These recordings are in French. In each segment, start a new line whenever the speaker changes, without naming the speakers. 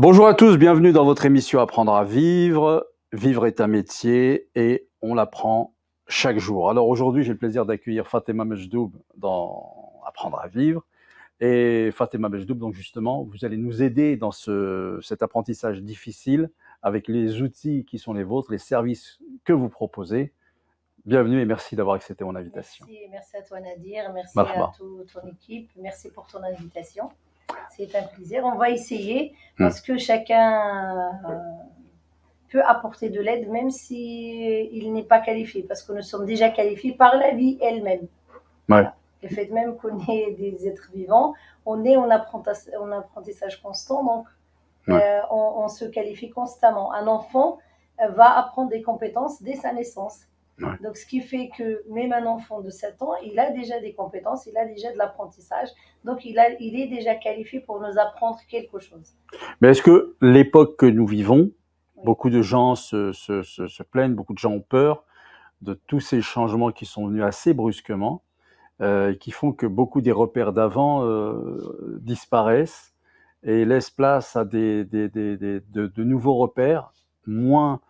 Bonjour à tous, bienvenue dans votre émission Apprendre à vivre. Vivre est un métier et on l'apprend chaque jour. Alors aujourd'hui, j'ai le plaisir d'accueillir Fatima Mejdoub dans Apprendre à vivre. Et Fatima Mejdoub, donc justement, vous allez nous aider dans cet apprentissage difficile avec les outils qui sont les vôtres, les services que vous proposez. Bienvenue et merci d'avoir accepté mon invitation.
Merci à toi Nadir, merci
Marhaba.
à toute ton équipe, merci pour ton invitation. C'est un plaisir. On va essayer parce que chacun peut apporter de l'aide même s'il n'est pas qualifié, parce que nous sommes déjà qualifiés par la vie elle-même.
Ouais.
Le fait même qu'on est des êtres vivants, on est en apprentissage constant, donc on se qualifie constamment. Un enfant va apprendre des compétences dès sa naissance.
Ouais.
Donc, ce qui fait que même un enfant de 7 ans, il a déjà des compétences, il a déjà de l'apprentissage, donc il est déjà qualifié pour nous apprendre quelque chose.
Mais est-ce que l'époque que nous vivons, beaucoup de gens se plaignent, beaucoup de gens ont peur de tous ces changements qui sont venus assez brusquement, qui font que beaucoup des repères d'avant disparaissent et laissent place à de nouveaux repères moins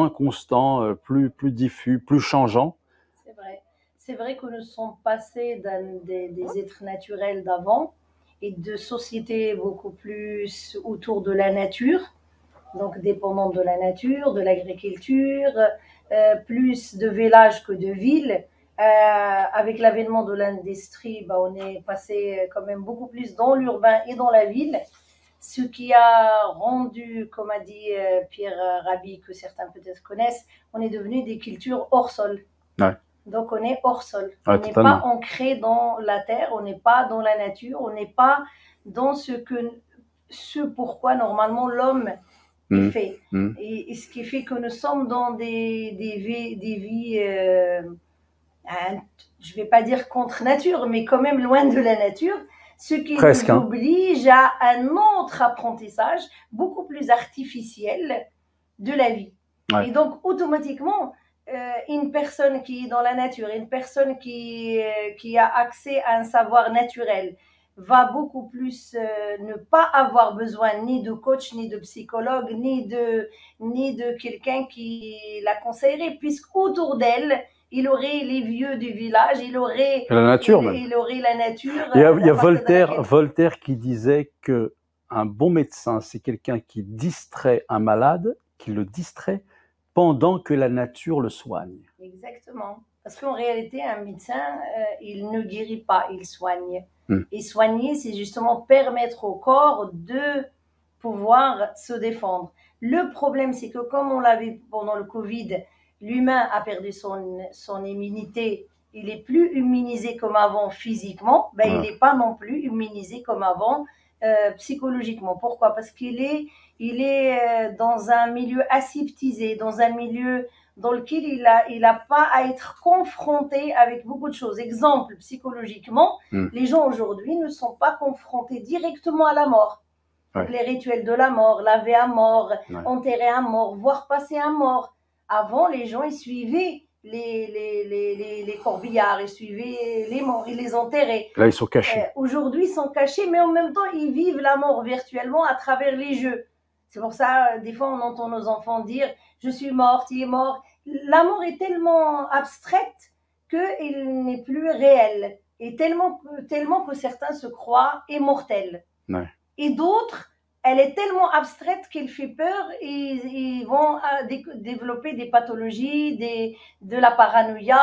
constants, plus diffus, plus changeants.
C'est vrai. C'est vrai que nous sommes passés des êtres naturels d'avant et de sociétés beaucoup plus autour de la nature, donc dépendant de la nature, de l'agriculture, plus de villages que de villes. Avec l'avènement de l'industrie, on est passé quand même beaucoup plus dans l'urbain et dans la ville, ce qui a rendu, comme a dit Pierre Rabhi, que certains peut-être connaissent, on est devenu des cultures hors sol.
Ouais.
Donc on est hors sol,
Ouais,
on n'est pas ancré dans la terre, on n'est pas dans la nature, on n'est pas dans ce pourquoi normalement l'homme est fait. Et ce qui fait que nous sommes dans des vies je ne vais pas dire contre nature, mais quand même loin de la nature, ce qui nous oblige à un autre apprentissage beaucoup plus artificiel de la vie.
Ouais.
Et donc automatiquement, une personne qui est dans la nature, une personne qui a accès à un savoir naturel, va beaucoup plus ne pas avoir besoin ni de coach, ni de psychologue, ni de quelqu'un qui la conseillerait, puisqu'autour d'elle, il aurait les vieux du village, il aurait
la nature.
Il aurait la nature.
Il y a Voltaire qui disait que un bon médecin, c'est quelqu'un qui distrait un malade, qui le distrait pendant que la nature le soigne.
Exactement. Parce qu'en réalité, un médecin, il ne guérit pas, il soigne. Et soigner, c'est justement permettre au corps de pouvoir se défendre. Le problème, c'est que comme on l'a vu pendant le Covid, l'humain a perdu son immunité. Il n'est plus immunisé comme avant physiquement, il n'est pas non plus immunisé comme avant psychologiquement. Pourquoi? Parce qu'il est dans un milieu aseptisé, dans un milieu dans lequel il a pas à être confronté avec beaucoup de choses. Exemple, psychologiquement, les gens aujourd'hui ne sont pas confrontés directement à la mort.
Ouais.
Les rituels de la mort, laver un mort, enterrer un mort, voir passer un mort. Avant, les gens, ils suivaient les corbillards, ils suivaient les morts, ils les enterraient.
Là, ils sont cachés.
Aujourd'hui, ils sont cachés, mais en même temps, ils vivent la mort virtuellement à travers les jeux. C'est pour ça, des fois, on entend nos enfants dire « je suis morte, il est mort ». La mort est tellement abstraite qu'il n'est plus réel. Et tellement que certains se croient immortels.
Ouais.
Et d'autres, elle est tellement abstraite qu'elle fait peur et ils vont développer des pathologies, de la paranoïa.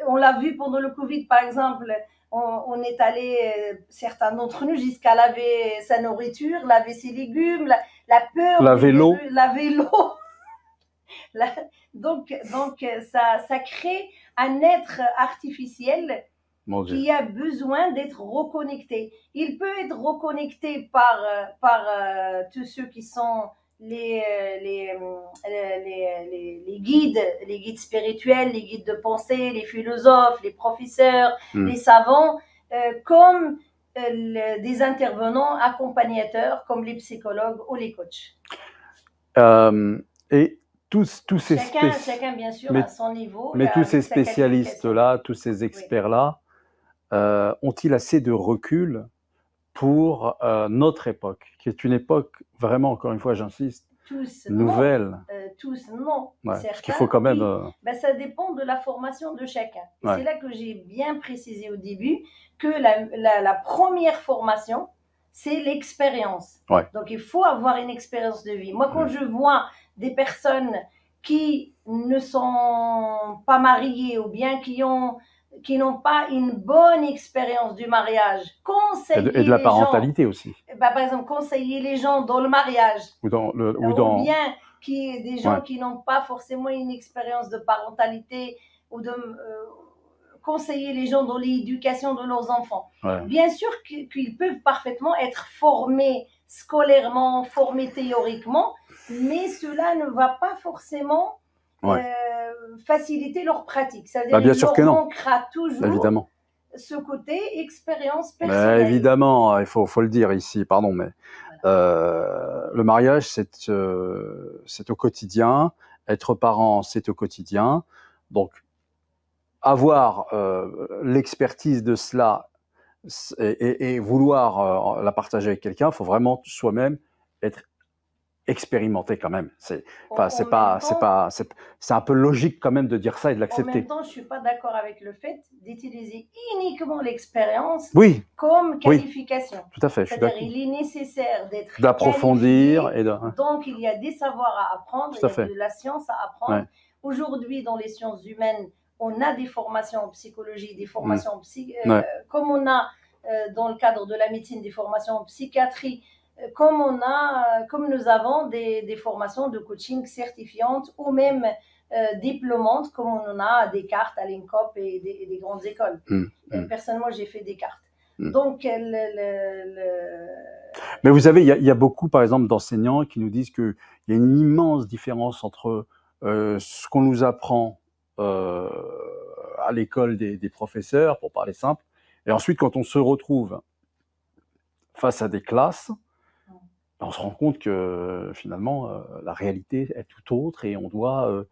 On l'a vu pendant le Covid, par exemple. On est allé, certains d'entre nous, jusqu'à laver sa nourriture, laver ses légumes, la peur.
Laver l'eau.
Laver l'eau. Donc ça crée un être artificiel qui a besoin d'être reconnecté. Il peut être reconnecté par tous ceux qui sont les guides spirituels, les guides de pensée, les philosophes, les professeurs, les savants, comme des intervenants accompagnateurs comme les psychologues ou les coachs.
Et tous ces
chacun bien sûr à son niveau.
Mais tous ces spécialistes-là, tous ces experts-là, ont-ils assez de recul pour notre époque, qui est une époque vraiment, encore une fois, j'insiste, nouvelle.
Tous, non.
Ouais, parce qu'il faut quand même...
Ben, ça dépend de la formation de chacun. Ouais. C'est là que j'ai bien précisé au début que la première formation, c'est l'expérience. Ouais. Donc, il faut avoir une expérience de vie. Moi, quand je vois des personnes qui ne sont pas mariées ou bien qui n'ont pas une bonne expérience du mariage, conseiller
et de la parentalité aussi.
Ben, par exemple, conseiller les gens dans le mariage.
Ou
bien des gens qui n'ont pas forcément une expérience de parentalité ou de conseiller les gens dans l'éducation de leurs enfants. Ouais. Bien sûr qu'ils peuvent parfaitement être formés scolairement, formés théoriquement, mais cela ne va pas forcément faciliter leur pratique. C'est-à-dire
bien sûr que non.
Manquera toujours
évidemment.
Ce côté expérience personnelle.
Évidemment, il faut le dire ici, pardon, mais le mariage, c'est au quotidien. Être parent, c'est au quotidien. Donc, avoir l'expertise de cela et vouloir la partager avec quelqu'un, il faut vraiment soi-même être expérimenté quand même. C'est un peu logique quand même de dire ça et de l'accepter.
En même temps, je suis pas d'accord avec le fait d'utiliser uniquement l'expérience comme qualification.
Oui, tout à fait.
C'est-à-dire, il est nécessaire
d'approfondir
donc il y a des savoirs à apprendre, il y a de la science à apprendre. Ouais. Aujourd'hui, dans les sciences humaines, on a des formations en psychologie, des formations en comme on a dans le cadre de la médecine des formations en psychiatrie. Comme nous avons des formations de coaching certifiantes ou même diplômantes, comme on en a à Descartes, à l'INCOP et des grandes écoles. Personnellement, j'ai fait Descartes. Donc,
Mais vous savez, il y a beaucoup, par exemple, d'enseignants qui nous disent qu'il y a une immense différence entre ce qu'on nous apprend à l'école des professeurs, pour parler simple, et ensuite, quand on se retrouve face à des classes, on se rend compte que finalement, la réalité est tout autre et on doit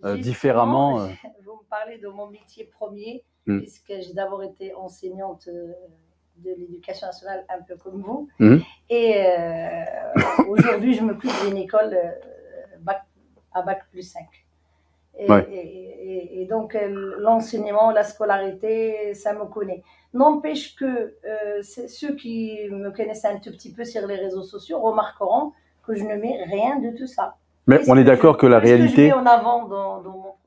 différemment...
Vous me parlez de mon métier premier, puisque j'ai d'abord été enseignante de l'éducation nationale, un peu comme vous. Et aujourd'hui, je m'occupe d'une école à Bac plus 5. Et donc, l'enseignement, la scolarité, ça me connaît. N'empêche que ceux qui me connaissent un tout petit peu sur les réseaux sociaux remarqueront que je ne mets rien de tout ça.
Mais on est d'accord que la réalité...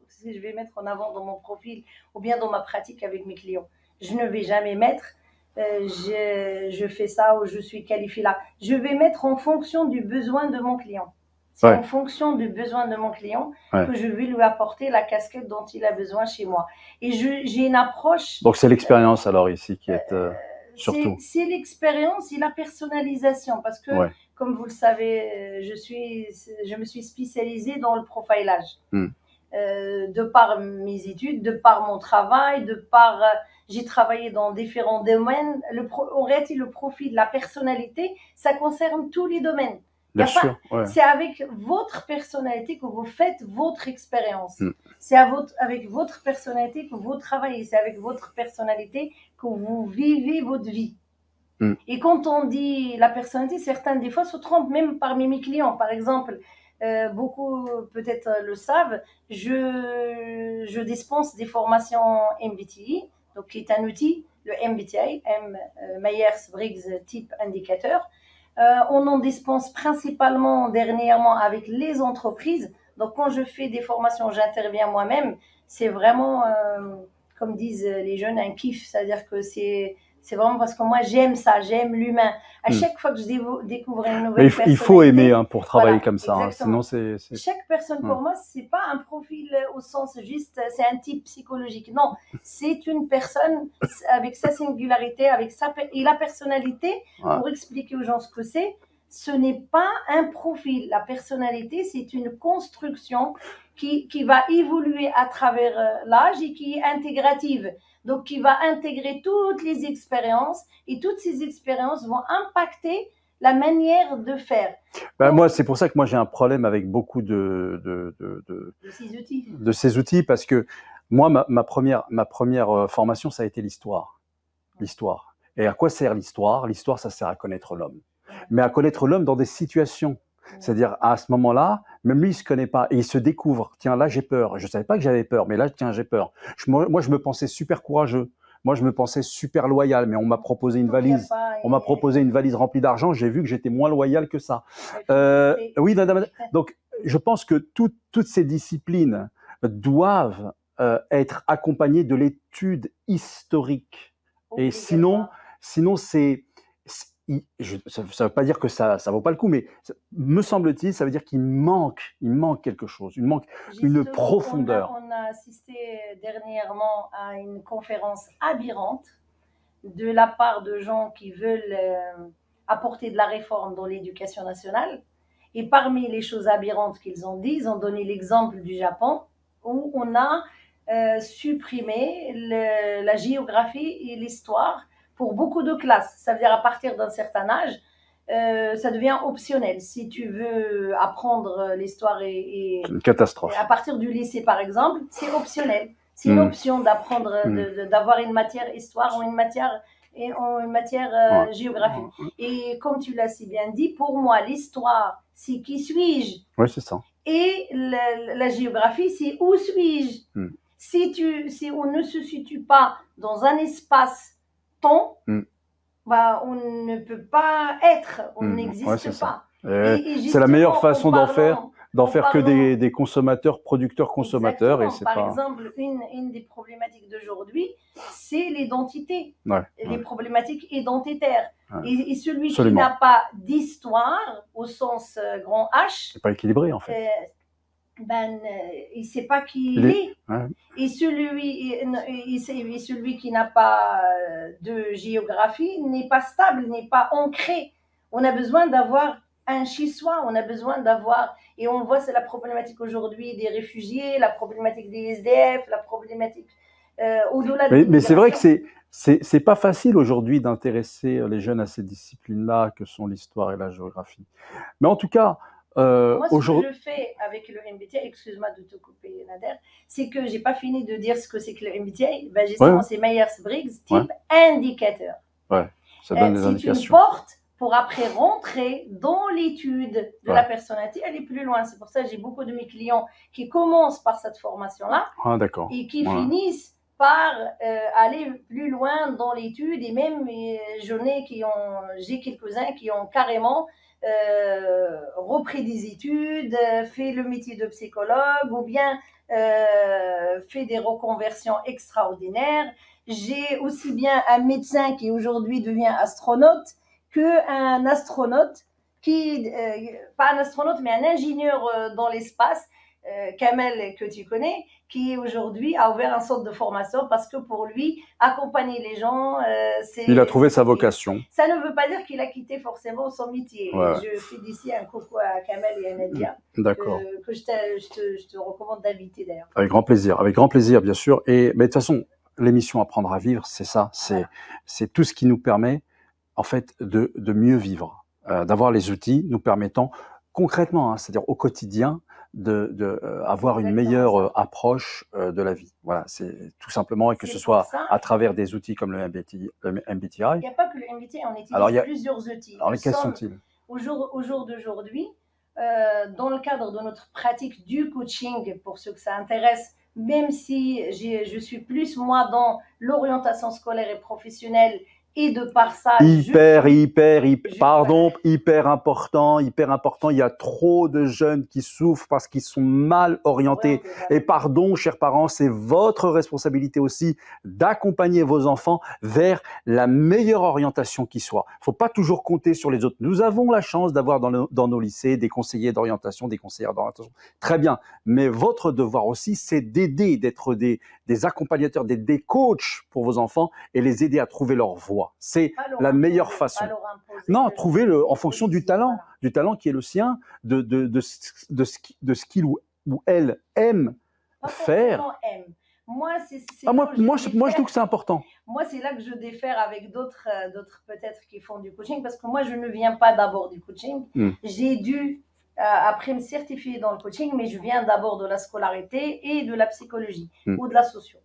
Si je vais mettre en avant dans mon profil ou bien dans ma pratique avec mes clients, je ne vais jamais mettre je fais ça ou je suis qualifiée là. Je vais mettre en fonction du besoin de mon client. C'est en fonction du besoin de mon client que je vais lui apporter la casquette dont il a besoin chez moi. Et j'ai une approche...
Donc, c'est l'expérience alors ici qui est surtout...
C'est l'expérience et la personnalisation. Parce que, comme vous le savez, je me suis spécialisée dans le profilage. De par mes études, de par mon travail, j'ai travaillé dans différents domaines. En réalité, le profil, la personnalité, ça concerne tous les domaines.
Bien sûr,
c'est avec votre personnalité que vous faites votre expérience. C'est avec votre personnalité que vous travaillez. C'est avec votre personnalité que vous vivez votre vie. Et quand on dit la personnalité, certains des fois se trompent, même parmi mes clients. Par exemple, beaucoup peut-être le savent, je dispense des formations MBTI, donc qui est un outil, le MBTI, Myers-Briggs Type Indicator. On en dispense principalement dernièrement avec les entreprises. Donc, quand je fais des formations, j'interviens moi-même. C'est vraiment, comme disent les jeunes, un kiff. C'est-à-dire que c'est vraiment parce que moi, j'aime ça, j'aime l'humain. À chaque fois que je découvre une nouvelle personnalité...
Il faut aimer pour travailler comme ça. Hein. Sinon,
Chaque personne, pour moi, c'est pas un profil au sens juste, c'est un type psychologique. Non, c'est une personne avec sa singularité, et la personnalité, pour expliquer aux gens ce que c'est, ce n'est pas un profil. La personnalité, c'est une construction qui va évoluer à travers l'âge et qui est intégrative. Donc, qui va intégrer toutes les expériences et toutes ces expériences vont impacter la manière de faire.
Moi, c'est pour ça que moi j'ai un problème avec beaucoup de ces outils parce que moi, ma première formation, ça a été l'histoire. Et à quoi sert l'histoire? L'histoire, ça sert à connaître l'homme. Mais à connaître l'homme dans des situations. C'est-à-dire, à ce moment-là, même lui, il ne se connaît pas et il se découvre. Tiens, là, j'ai peur. Je ne savais pas que j'avais peur, mais là, tiens, j'ai peur. Moi, je me pensais super courageux. Moi, je me pensais super loyal, mais on m'a proposé une valise. On m'a proposé une valise remplie d'argent. J'ai vu que j'étais moins loyal que ça. Oui, madame. Donc, je pense que toutes ces disciplines doivent être accompagnées de l'étude historique. Et sinon, ça ne veut pas dire que ça ne vaut pas le coup, mais me semble-t-il, ça veut dire qu'il manque quelque chose, il manque une profondeur.
On a assisté dernièrement à une conférence aberrante de la part de gens qui veulent apporter de la réforme dans l'éducation nationale. Et parmi les choses aberrantes qu'ils ont dit, ils ont donné l'exemple du Japon, où on a supprimé la géographie et l'histoire pour beaucoup de classes. Ça veut dire à partir d'un certain âge, ça devient optionnel. Si tu veux apprendre l'histoire
c'est une catastrophe.
À partir du lycée, par exemple, c'est optionnel. C'est une option d'apprendre, d'avoir une matière histoire ou une matière géographie. Et comme tu l'as si bien dit, pour moi, l'histoire, c'est qui suis-je?
Oui, c'est ça.
Et la géographie, c'est où suis-je? Si on ne se situe pas dans un espace-temps, bah, on ne peut pas être, on n'existe pas.
C'est la meilleure façon d'en faire que des consommateurs, producteurs-consommateurs.
Par exemple, une des problématiques d'aujourd'hui, c'est l'identité, les problématiques identitaires. Et celui qui n'a pas d'histoire, au sens grand H,
c'est pas équilibré en fait.
Il ne sait pas qui il est. Et celui qui n'a pas de géographie n'est pas stable, n'est pas ancré. On a besoin d'avoir un chez-soi, on a besoin d'avoir, et on voit c'est la problématique aujourd'hui des réfugiés, la problématique des SDF, la problématique au-delà de...
Mais c'est vrai que c'est pas facile aujourd'hui d'intéresser les jeunes à ces disciplines-là que sont l'histoire et la géographie. Mais en tout cas,
moi, ce que je fais avec le MBTI, excuse-moi de te couper, Nader, c'est que j'ai pas fini de dire ce que c'est que le MBTI. Ben, justement, c'est Myers-Briggs, type indicateur.
Ça donne des indications.
C'est une porte pour après rentrer dans l'étude de la personnalité, aller plus loin. C'est pour ça que j'ai beaucoup de mes clients qui commencent par cette formation-là et qui finissent par aller plus loin dans l'étude. Et même j'ai quelques-uns qui ont carrément repris des études, fait le métier de psychologue ou bien fait des reconversions extraordinaires. J'ai aussi bien un médecin qui aujourd'hui devient astronaute qu'un astronaute pas un astronaute mais un ingénieur dans l'espace, Kamel que tu connais, qui aujourd'hui a ouvert un centre de formation parce que pour lui, accompagner les gens,
il a trouvé sa vocation.
Ça ne veut pas dire qu'il a quitté forcément son métier. Je fais d'ici un coucou à Kamel et à Nadia.
D'accord.
Que je te recommande d'inviter d'ailleurs.
Avec grand plaisir, bien sûr. Mais de toute façon, l'émission Apprendre à vivre, c'est ça. C'est tout ce qui nous permet, en fait, de mieux vivre. D'avoir les outils nous permettant concrètement, c'est-à-dire au quotidien, avoir une meilleure approche de la vie. Voilà, c'est tout simplement, et que ce soit à travers des outils comme le MBTI.
Il n'y a pas que le MBTI, on utilise plusieurs outils.
Alors, quels sont-ils?
Au jour d'aujourd'hui, dans le cadre de notre pratique du coaching, pour ceux que ça intéresse, même si je suis plus, moi, dans l'orientation scolaire et professionnelle, et de par ça...
Hyper important. Il y a trop de jeunes qui souffrent parce qu'ils sont mal orientés. Et pardon, chers parents, c'est votre responsabilité aussi d'accompagner vos enfants vers la meilleure orientation qui soit. Il ne faut pas toujours compter sur les autres. Nous avons la chance d'avoir dans nos lycées des conseillers d'orientation, des conseillères d'orientation. Très bien. Mais votre devoir aussi, c'est d'aider, d'être des accompagnateurs, des coachs pour vos enfants et les aider à trouver leur voie. C'est la meilleure façon. Non, trouvez-le en fonction du talent qui est le sien, de ce qu'il ou elle aime faire.
Moi,
je trouve que c'est important.
Moi, c'est là que je diffère avec d'autres peut-être qui font du coaching, parce que moi, je ne viens pas d'abord du coaching. J'ai dû après me certifier dans le coaching, mais je viens d'abord de la scolarité et de la psychologie ou de la socio.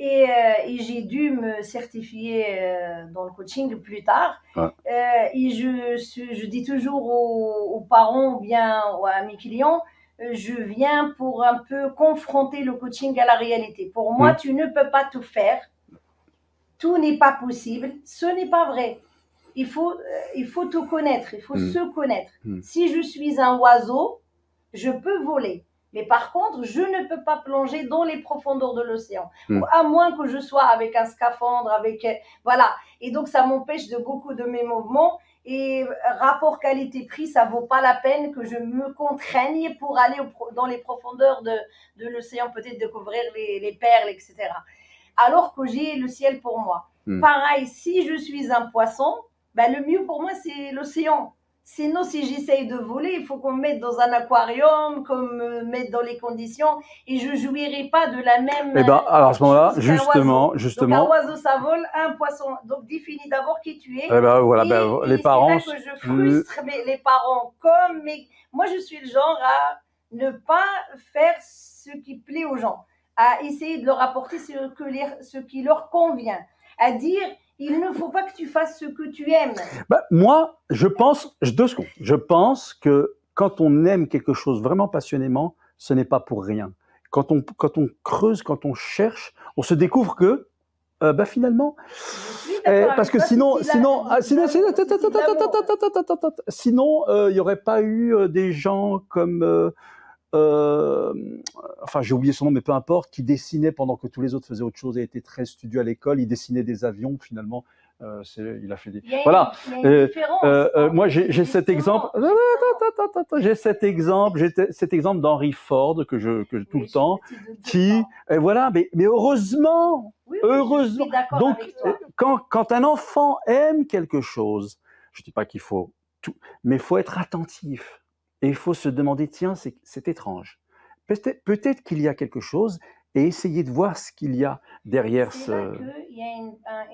Et j'ai dû me certifier dans le coaching plus tard.
Ouais.
Et je dis toujours aux parents ou bien à mes clients, je viens pour un peu confronter le coaching à la réalité. Pour moi, tu ne peux pas tout faire. Tout n'est pas possible. Ce n'est pas vrai. Il faut tout connaître. Il faut se connaître. Si je suis un oiseau, je peux voler. Mais par contre, je ne peux pas plonger dans les profondeurs de l'océan. À moins que je sois avec un scaphandre, voilà. Et donc, ça m'empêche de beaucoup de mes mouvements. Et rapport qualité-prix, ça vaut pas la peine que je me contraigne pour aller dans les profondeurs de l'océan, peut-être découvrir les perles, etc. Alors que j'ai le ciel pour moi. Pareil, si je suis un poisson, ben le mieux pour moi, c'est l'océan. Sinon, si j'essaye de voler, il faut qu'on me mette dans un aquarium, qu'on me mette dans les conditions, et je jouirai pas de la même.
Eh ben, alors à ce moment-là, justement.
Donc un oiseau, ça vole, un poisson. Donc définis d'abord qui tu es.
Eh ben, voilà, les parents.
C'est là que je frustre les parents moi, je suis le genre à ne pas faire ce qui plaît aux gens, à essayer de leur apporter ce qui leur convient, à dire. Il ne faut pas que tu fasses ce que tu aimes.
Bah, moi, je pense que quand on aime quelque chose vraiment passionnément, ce n'est pas pour rien. Quand on creuse, quand on cherche, on se découvre que, finalement, parce que sinon, il n'y aurait pas eu des gens comme, enfin j'ai oublié son nom, mais peu importe, qui dessinait pendant que tous les autres faisaient autre chose et était très studieux à l'école. Il dessinait des avions finalement. Il a fait des. Voilà. Moi j'ai cet exemple. J'ai cet exemple d'Henry Ford que tout le temps, qui voilà. Mais heureusement, heureusement. Donc quand un enfant aime quelque chose, je dis pas qu'il faut tout, mais il faut être attentif. Et il faut se demander, tiens, c'est étrange. Peut-être qu'il y a quelque chose et essayer de voir ce qu'il y a derrière
ce... C'est là qu'il y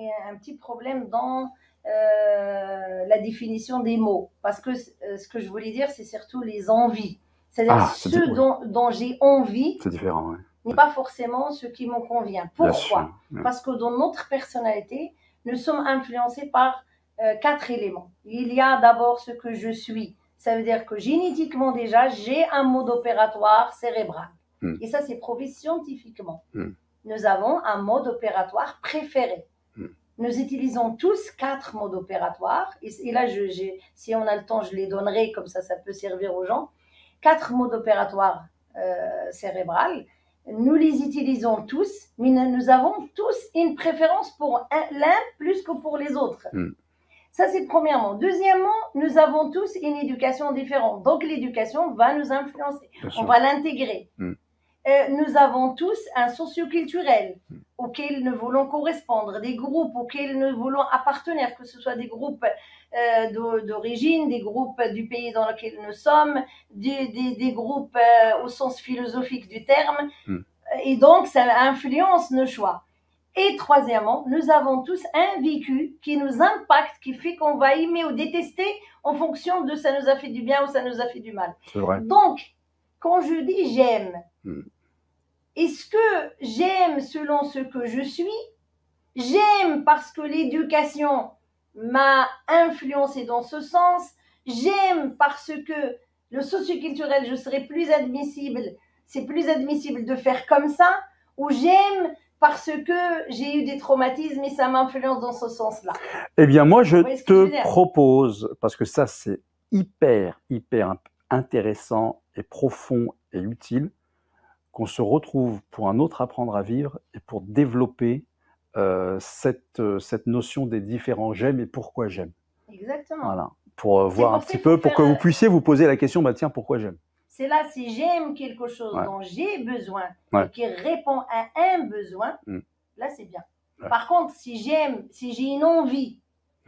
a un petit problème dans la définition des mots. Parce que ce que je voulais dire, c'est surtout les envies. C'est-à-dire dont j'ai envie.
C'est différent, oui.
N'est pas forcément ce qui me convient. Pourquoi ? Parce que dans notre personnalité, nous sommes influencés par 4 éléments. Il y a d'abord ce que je suis. Ça veut dire que génétiquement déjà, j'ai un mode opératoire cérébral. Et ça, c'est prouvé scientifiquement. Nous avons un mode opératoire préféré. Nous utilisons tous 4 modes opératoires. Et là, si on a le temps, je les donnerai, comme ça peut servir aux gens. 4 modes opératoires cérébrales. Nous les utilisons tous, mais nous avons tous une préférence pour l'un plus que pour les autres. Ça, c'est premièrement. Deuxièmement, nous avons tous une éducation différente. Donc, l'éducation va nous influencer. On va l'intégrer. Nous avons tous un socio-culturel auquel nous voulons correspondre, des groupes auxquels nous voulons appartenir, que ce soit des groupes d'origine, des groupes du pays dans lequel nous sommes, des groupes au sens philosophique du terme. Et donc, ça influence nos choix. Et troisièmement, nous avons tous un vécu qui nous impacte, qui fait qu'on va aimer ou détester en fonction de ça nous a fait du bien ou ça nous a fait du mal.
C'est vrai.
Donc, quand je dis j'aime, est-ce que j'aime selon ce que je suis? J'aime parce que l'éducation m'a influencé dans ce sens. J'aime parce que le socioculturel, je serai plus admissible. C'est plus admissible de faire comme ça. Ou j'aime parce que j'ai eu des traumatismes et ça m'influence dans ce sens-là.
Eh bien, moi, je te propose, parce que ça, c'est hyper intéressant et profond et utile, qu'on se retrouve pour un autre apprendre à vivre et pour développer cette notion des différents j'aime et pourquoi j'aime.
Exactement.
Voilà. Pour voir un petit peu, pour que vous puissiez vous poser la question, tiens, pourquoi j'aime?
C'est là, si j'aime quelque chose dont j'ai besoin et qui répond à un besoin, là, c'est bien. Par contre, si j'ai une envie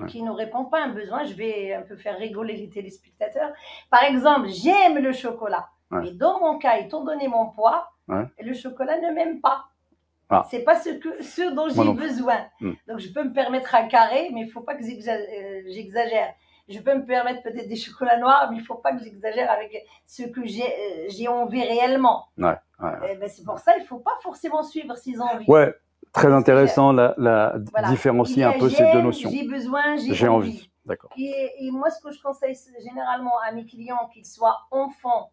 qui ne répond pas à un besoin, je vais un peu faire rigoler les téléspectateurs. Par exemple, j'aime le chocolat. Mais dans mon cas, étant donné mon poids, le chocolat ne m'aime pas. C'est pas ce dont j'ai besoin. Donc, je peux me permettre un carré, mais il ne faut pas que j'exagère. Je peux me permettre peut-être des chocolats noirs, mais il ne faut pas que j'exagère avec ce que j'ai envie réellement. C'est pour ça qu'il ne faut pas forcément suivre ses envies.
Ouais, Très intéressant,
voilà.
différencier un peu ces deux notions.
J'ai besoin, j'ai envie.
D'accord.
Et moi, ce que je conseille généralement à mes clients, qu'ils soient enfants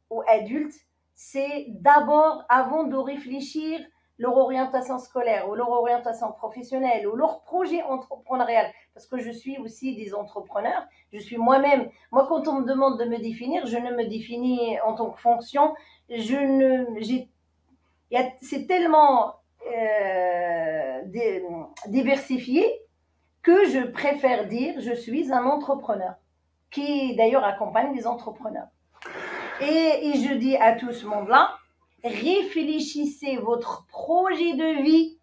ou adultes, c'est d'abord, avant de réfléchir leur orientation scolaire ou leur orientation professionnelle ou leur projet entrepreneurial, parce que je suis aussi des entrepreneurs, je suis moi-même. Moi, quand on me demande de me définir, je ne me définis en tant que fonction. C'est tellement diversifié que je préfère dire je suis un entrepreneur, qui d'ailleurs accompagne les entrepreneurs. Et je dis à tout ce monde-là, réfléchissez votre projet de vie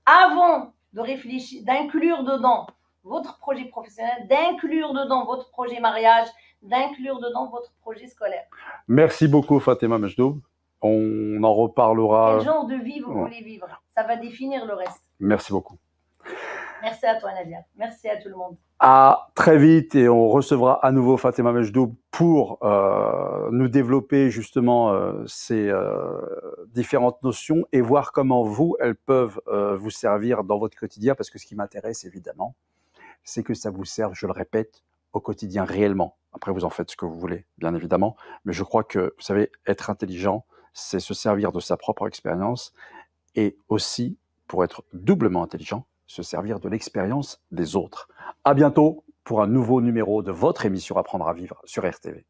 avant de réfléchir, d'inclure dedans votre projet professionnel, d'inclure dedans votre projet mariage, d'inclure dedans votre projet scolaire.
Merci beaucoup Fatima Majdoub. On en reparlera.
Quel genre de vie vous voulez vivre? Ça va définir le reste.
Merci beaucoup.
Merci à toi Nadia. Merci à tout le monde.
À très vite, et on recevra à nouveau Fatima Majdoub pour nous développer justement ces différentes notions et voir comment vous, elles peuvent vous servir dans votre quotidien, parce que ce qui m'intéresse évidemment, c'est que ça vous serve, je le répète, au quotidien réellement. Après, vous en faites ce que vous voulez, bien évidemment, mais je crois que, vous savez, être intelligent, c'est se servir de sa propre expérience, et aussi, pour être doublement intelligent, se servir de l'expérience des autres. À bientôt pour un nouveau numéro de votre émission Apprendre à vivre sur RTV.